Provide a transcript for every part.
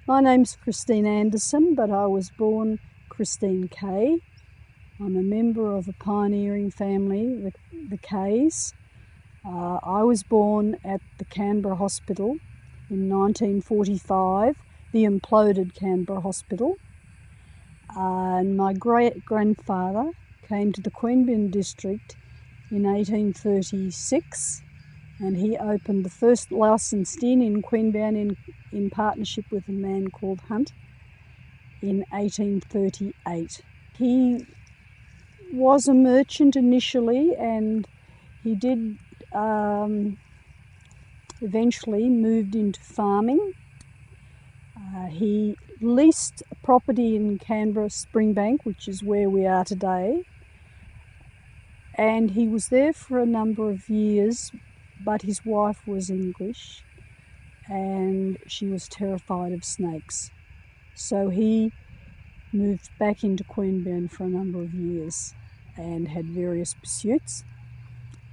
My name's Christine Anderson, but I was born Christine Kaye. I'm a member of a pioneering family, the Kayes. I was born at the Canberra Hospital in 1945, the imploded Canberra Hospital. And my great-grandfather came to the Queanbeyan district in 1836, and he opened the first licensed inn in Queanbeyan in partnership with a man called Hunt in 1838. He was a merchant initially, and he did eventually moved into farming. He leased a property in Canberra, Springbank, which is where we are today, and he was there for a number of years, but his wife was English and she was terrified of snakes. So he moved back into Queanbeyan for a number of years and had various pursuits.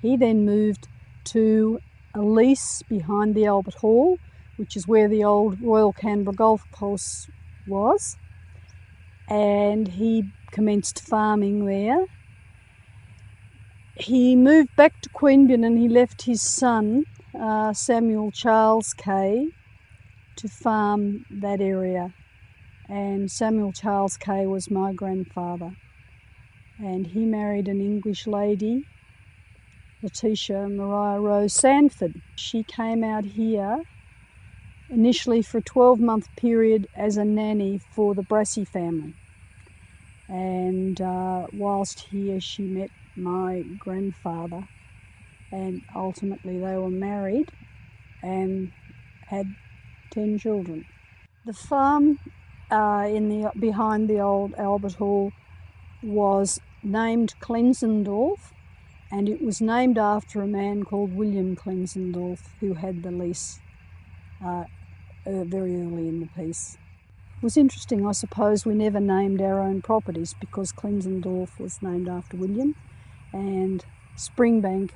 He then moved to a lease behind the Albert Hall, which is where the old Royal Canberra Golf Course was, and he commenced farming there. He moved back to Queanbeyan and he left his son, Samuel Charles Kaye, to farm that area. And Samuel Charles Kaye was my grandfather. And he married an English lady, Letitia Maria Rose Sanford. She came out here initially for a 12-month period as a nanny for the Brassey family. And whilst here she met my grandfather, and ultimately they were married and had 10 children. The farm behind the old Albert Hall was named Klensendorlffe, and it was named after a man called William Klensendorlffe who had the lease very early in the piece. It was interesting, I suppose, we never named our own properties because Klensendorlffe was named after William, and Springbank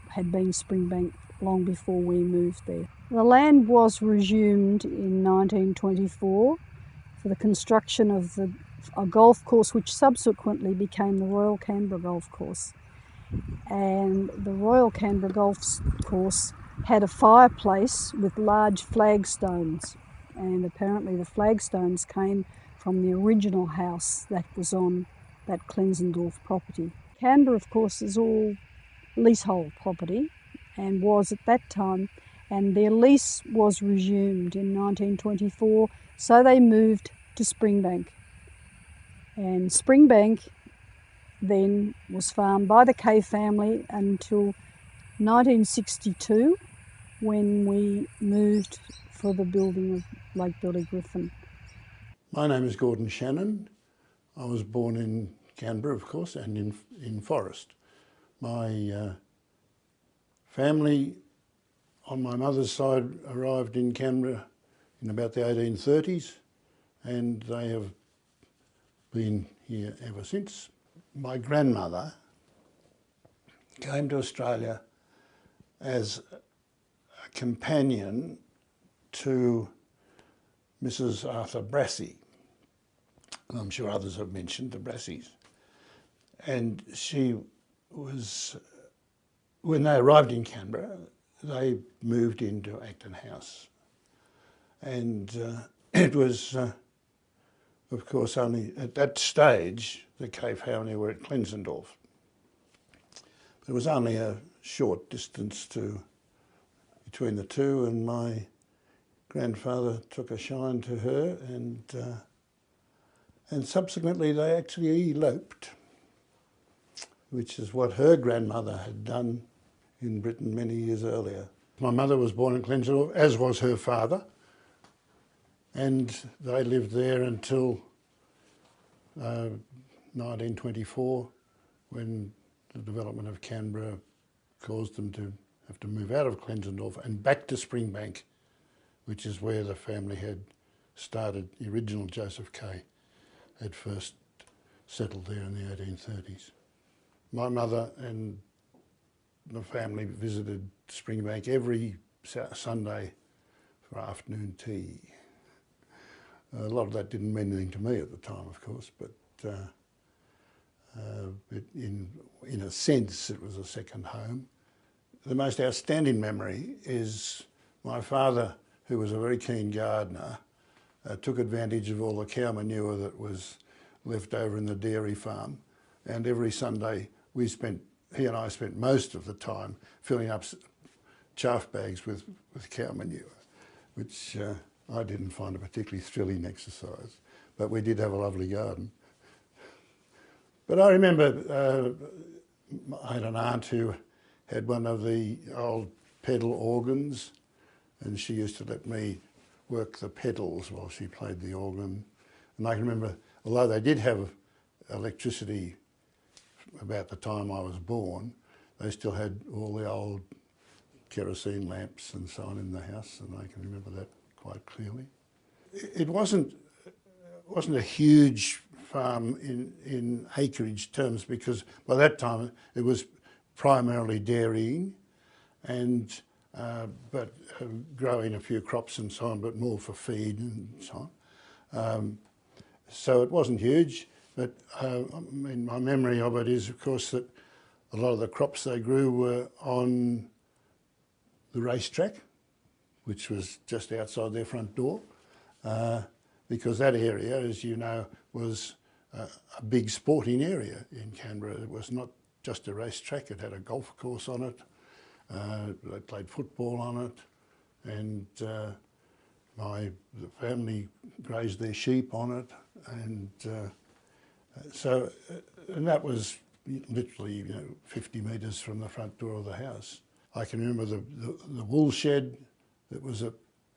had been Springbank long before we moved there. The land was resumed in 1924 for the construction of a golf course which subsequently became the Royal Canberra Golf Course. And the Royal Canberra Golf Course had a fireplace with large flagstones, and apparently the flagstones came from the original house that was on that Klensendorlffe property. Canberra, of course, is all leasehold property and was at that time, and their lease was resumed in 1924, so they moved to Springbank. And Springbank then was farmed by the Kaye family until 1962, when we moved for the building of Lake Billy Griffin. My name is Gordon Shannon. I was born in Canberra, of course, and in Forest. My family on my mother's side arrived in Canberra in about the 1830s, and they have been here ever since. My grandmother came to Australia as a companion to Mrs. Arthur Brassey. I'm sure others have mentioned the Brasseys. And she was, when they arrived in Canberra, they moved into Acton House. And it was, of course, only at that stage, the Kaye family were at Klensendorlffe. There was only a short distance between the two, and my grandfather took a shine to her, and subsequently they actually eloped, which is what her grandmother had done in Britain many years earlier. My mother was born in Klensendorlffe, as was her father, and they lived there until 1924, when the development of Canberra caused them to have to move out of Klensendorlffe and back to Springbank, which is where the family had started. The original Joseph Kaye had first settled there in the 1830s. My mother and the family visited Springbank every Sunday for afternoon tea. A lot of that didn't mean anything to me at the time, of course, but in a sense it was a second home. The most outstanding memory is my father, who was a very keen gardener, took advantage of all the cow manure that was left over in the dairy farm, and every Sunday he and I spent most of the time filling up chaff bags with cow manure, which I didn't find a particularly thrilling exercise, but we did have a lovely garden. But I remember I had an aunt who had one of the old pedal organs, and she used to let me work the pedals while she played the organ. And I can remember, although they did have electricity about the time I was born, they still had all the old kerosene lamps and so on in the house, and I can remember that quite clearly. It wasn't a huge farm in acreage terms, because by that time it was primarily dairying and but growing a few crops and so on, but more for feed and so on. So it wasn't huge, but I mean, my memory of it is, of course, that a lot of the crops they grew were on the racetrack, which was just outside their front door, because that area, as you know, was a big sporting area in Canberra. It was not just a racetrack, it had a golf course on it, they played football on it, and the family grazed their sheep on it, and and that was literally 50 metres from the front door of the house. I can remember the wool shed that was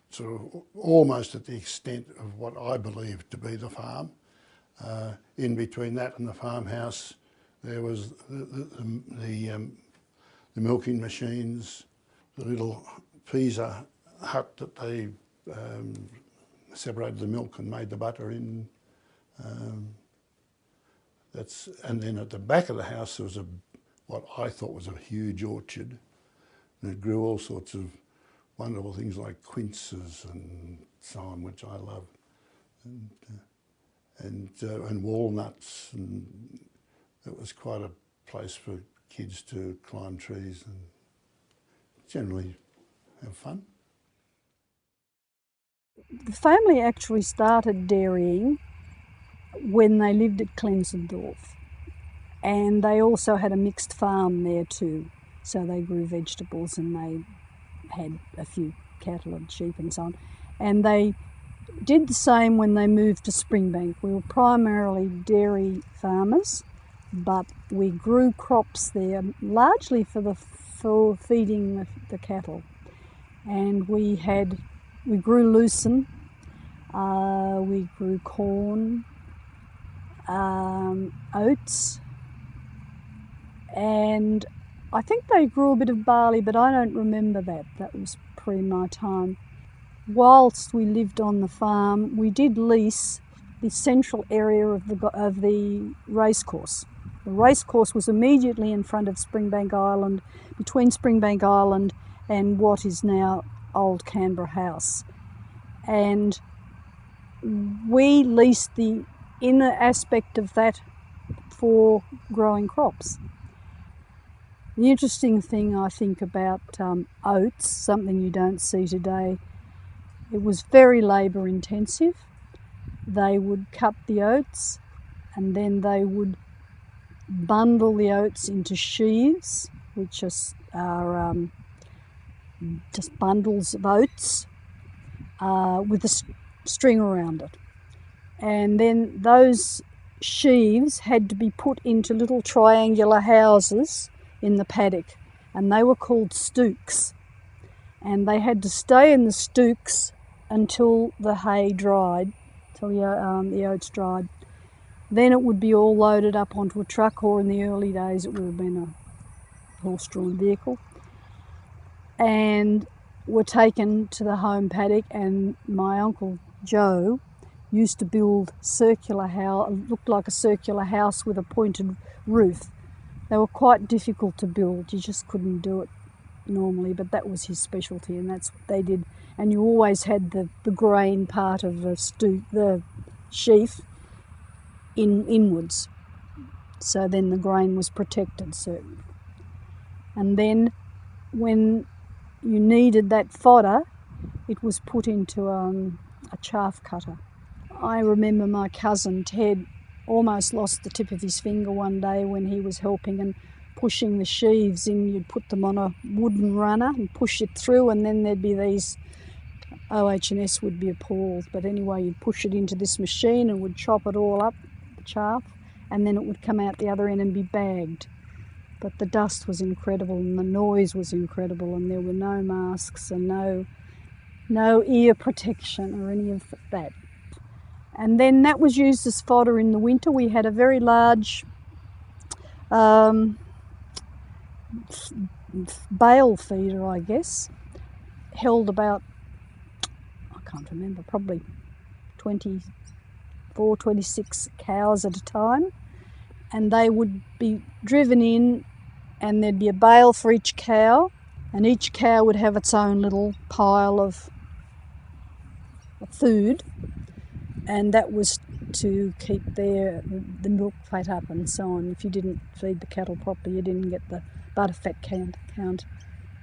sort of almost at the extent of what I believed to be the farm. In between that and the farmhouse, there was the milking machines, the little pizza hut that they separated the milk and made the butter in. And then at the back of the house there was what I thought was a huge orchard, and it grew all sorts of wonderful things like quinces and so on, which I love, and walnuts, and it was quite a place for kids to climb trees and generally have fun. The family actually started dairying when they lived at Klensendorlffe, and they also had a mixed farm there too. So they grew vegetables and they had a few cattle and sheep and so on. And they did the same when they moved to Springbank. We were primarily dairy farmers, but we grew crops there largely for feeding the cattle. And we grew lucerne, we grew corn, oats, and I think they grew a bit of barley, but I don't remember that. That was pre my time. Whilst we lived on the farm, we did lease the central area of the racecourse. The racecourse was immediately in front of Springbank Island, between Springbank Island and what is now Old Canberra House. And we leased the inner aspect of that for growing crops. The interesting thing I think about oats, something you don't see today, it was very labour intensive. They would cut the oats and then they would bundle the oats into sheaves, which are just bundles of oats with a string around it. And then those sheaves had to be put into little triangular houses in the paddock, and they were called stooks. And they had to stay in the stooks until the hay dried, till the oats dried. Then it would be all loaded up onto a truck, or in the early days it would have been a horse-drawn vehicle, and were taken to the home paddock. And my Uncle Joe used to build circular house, looked like a circular house with a pointed roof. They were quite difficult to build, you just couldn't do it normally, but that was his specialty, and that's what they did. And you always had the grain part of the sheaf inwards, so then the grain was protected. And then when you needed that fodder, it was put into a chaff cutter. I remember my cousin Ted almost lost the tip of his finger one day when he was helping and pushing the sheaves in. You'd put them on a wooden runner and push it through, and then there'd be these, OH&S would be appalled, but anyway, you'd push it into this machine and would chop it all up, the chaff, and then it would come out the other end and be bagged. But the dust was incredible and the noise was incredible, and there were no masks and no ear protection or any of that. And then that was used as fodder in the winter. We had a very large bale feeder, I guess, held about, I can't remember, probably 24, 26 cows at a time. And they would be driven in, and there'd be a bale for each cow, and each cow would have its own little pile of food, and that was to keep the milk fat up and so on. If you didn't feed the cattle properly, you didn't get the butterfat count.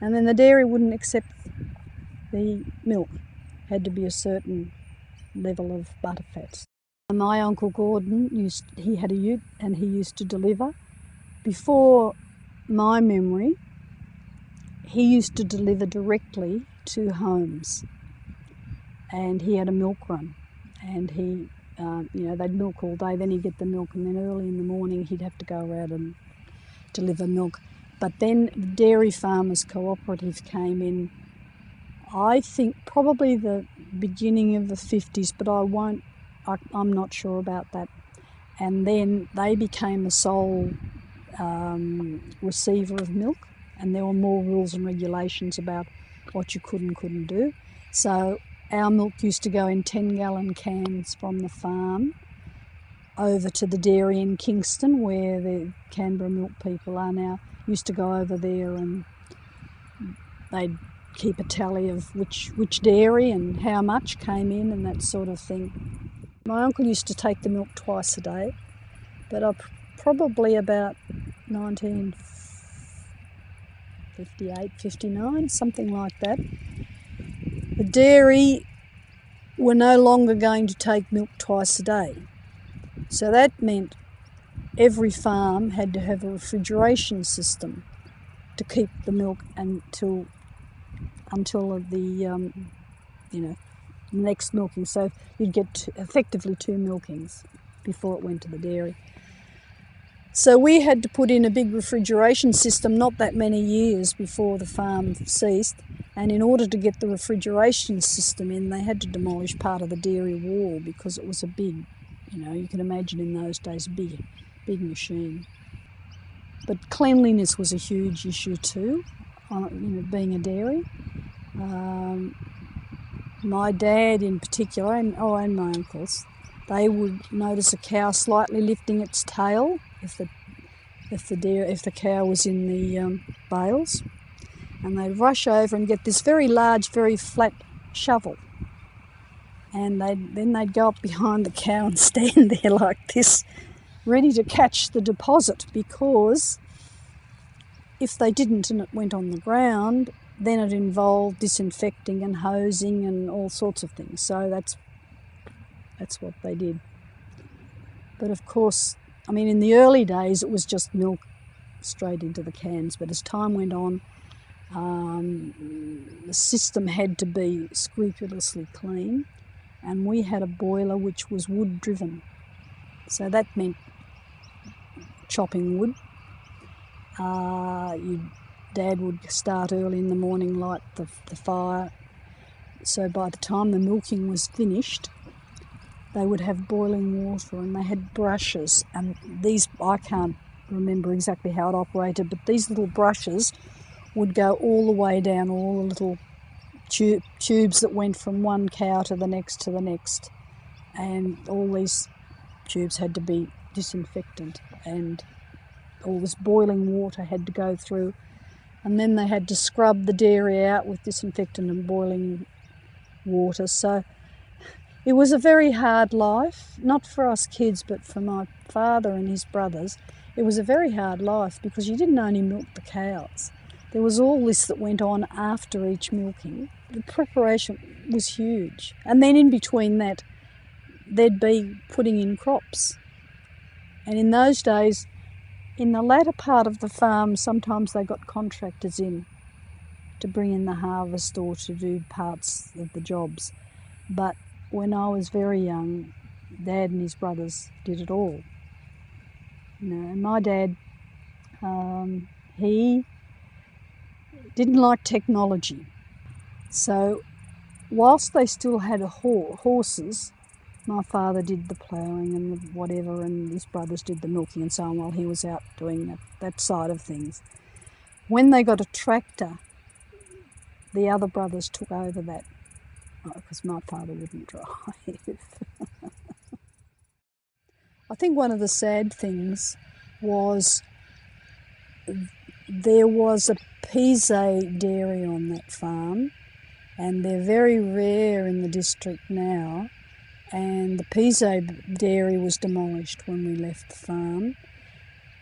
And then the dairy wouldn't accept the milk. It had to be a certain level of butterfats. My Uncle Gordon, he had a ute and he used to deliver. Before my memory, he used to deliver directly to homes, and he had a milk run, and he, they'd milk all day, then he'd get the milk, and then early in the morning he'd have to go around and deliver milk. But then the Dairy Farmers Cooperative came in, I think probably the beginning of the 50s, but I'm not sure about that. And then they became the sole receiver of milk, and there were more rules and regulations about what you could and couldn't do. So our milk used to go in 10-gallon cans from the farm over to the dairy in Kingston, where the Canberra milk people are now. Used to go over there, and they'd keep a tally of which dairy and how much came in and that sort of thing. My uncle used to take the milk twice a day, but probably about 1958, 59, something like that. The dairy were no longer going to take milk twice a day. So that meant every farm had to have a refrigeration system to keep the milk until the next milking. So you'd get effectively 2 milkings before it went to the dairy. So we had to put in a big refrigeration system not that many years before the farm ceased, and in order to get the refrigeration system in, they had to demolish part of the dairy wall because it was a big, you can imagine in those days, big machine. But cleanliness was a huge issue too, being a dairy. My dad in particular, and my uncles, they would notice a cow slightly lifting its tail if the cow was in the bales, and they'd rush over and get this very large, very flat shovel, and they'd go up behind the cow and stand there like this, ready to catch the deposit, because if they didn't and it went on the ground, then it involved disinfecting and hosing and all sorts of things. So that's what they did. But of course, in the early days it was just milk straight into the cans, but as time went on, the system had to be scrupulously clean, and we had a boiler which was wood driven. So that meant chopping wood. Dad would start early in the morning, light the fire. So by the time the milking was finished, they would have boiling water, and they had brushes. And these, I can't remember exactly how it operated, but these little brushes would go all the way down all the little tubes that went from one cow to the next, and all these tubes had to be disinfectant, and all this boiling water had to go through and then they had to scrub the dairy out with disinfectant and boiling water. So it was a very hard life, not for us kids, but for my father and his brothers. It was a very hard life because you didn't only milk the cows. There was all this that went on after each milking. The preparation was huge. And then in between that, they'd be putting in crops. And in those days, in the latter part of the farm, sometimes they got contractors in to bring in the harvest or to do parts of the jobs. But when I was very young, Dad and his brothers did it all. And my dad, he didn't like technology. So whilst they still had horses, my father did the ploughing and the whatever, and his brothers did the milking and so on while he was out doing that side of things. When they got a tractor, the other brothers took over that because my father wouldn't drive. I think one of the sad things was there was a Kaye dairy on that farm, and they're very rare in the district now, and the Kaye dairy was demolished when we left the farm.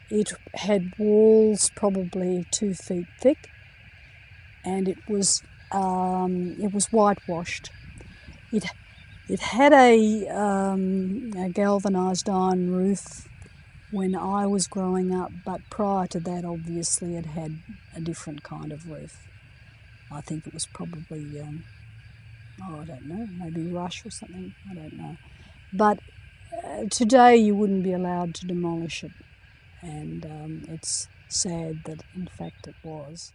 It had walls probably 2 feet thick, and it was whitewashed. It had a galvanised iron roof when I was growing up, but prior to that, obviously, it had a different kind of roof. I think it was probably, I don't know, maybe rush or something, I don't know. But today you wouldn't be allowed to demolish it, and it's sad that in fact it was.